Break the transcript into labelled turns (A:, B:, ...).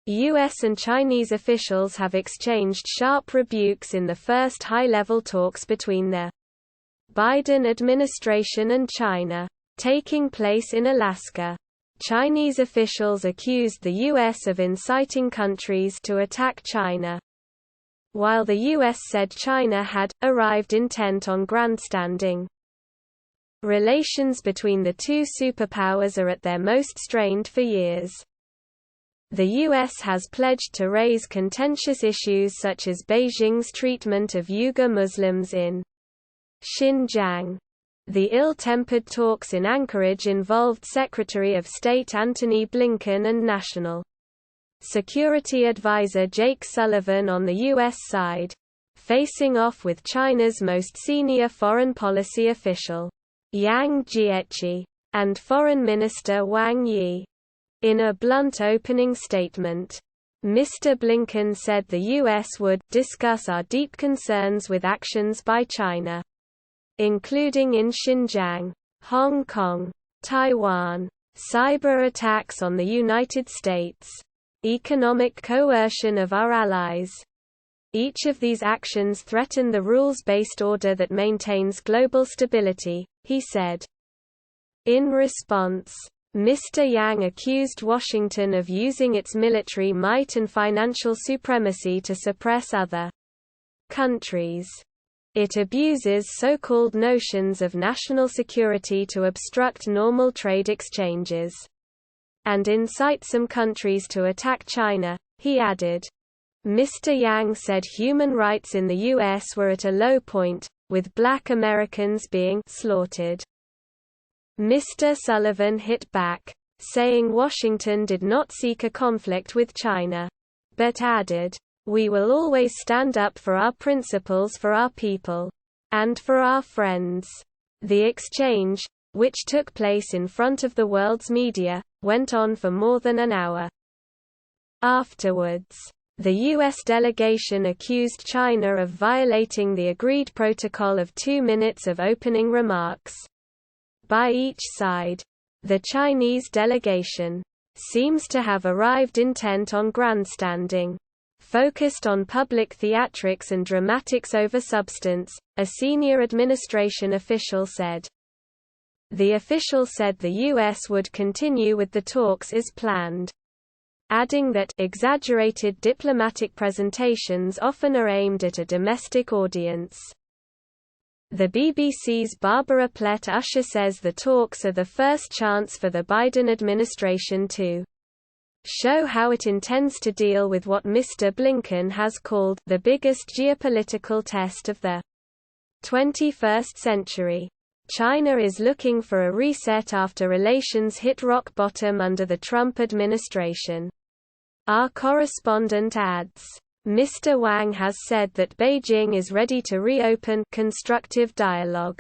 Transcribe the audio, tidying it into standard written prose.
A: U.S. and Chinese officials have exchanged sharp rebukes in the first high-level talks between the Biden administration and China, taking place in Alaska. Chinese officials accused the U.S. of inciting countries to attack China, while the U.S. said China had arrived intent on grandstanding. Relations between the two superpowers are at their most strained for years. The U.S. has pledged to raise contentious issues such as Beijing's treatment of Uyghur Muslims in Xinjiang. The ill-tempered talks in Anchorage involved Secretary of State Antony Blinken and National Security Advisor Jake Sullivan on the U.S. side, facing off with China's most senior foreign policy official, Yang Jiechi, and Foreign Minister Wang Yi. In a blunt opening statement, Mr. Blinken said the U.S. would discuss our deep concerns with actions by China, including in Xinjiang, Hong Kong, Taiwan, cyber attacks on the United States, economic coercion of our allies. Each of these actions threaten the rules-based order that maintains global stability, he said. In response, Mr. Yang accused Washington of using its military might and financial supremacy to suppress other countries. It abuses so-called notions of national security to obstruct normal trade exchanges, and incite some countries to attack China, he added. Mr. Yang said human rights in the U.S. were at a low point, with Black Americans being slaughtered. Mr. Sullivan hit back, saying Washington did not seek a conflict with China, but added, "We will always stand up for our principles for our people. And for our friends." The exchange, which took place in front of the world's media, went on for more than an hour. Afterwards, the U.S. delegation accused China of violating the agreed protocol of 2 minutes of opening remarks by each side. The Chinese delegation seems to have arrived intent on grandstanding, focused on public theatrics and dramatics over substance, a senior administration official said. The official said the U.S. would continue with the talks as planned, adding that exaggerated diplomatic presentations often are aimed at a domestic audience. The BBC's Barbara Plett-Usher says the talks are the first chance for the Biden administration to show how it intends to deal with what Mr. Blinken has called the biggest geopolitical test of the 21st century. China is looking for a reset after relations hit rock bottom under the Trump administration. Our correspondent adds, Mr. Wang has said that Beijing is ready to reopen constructive dialogue.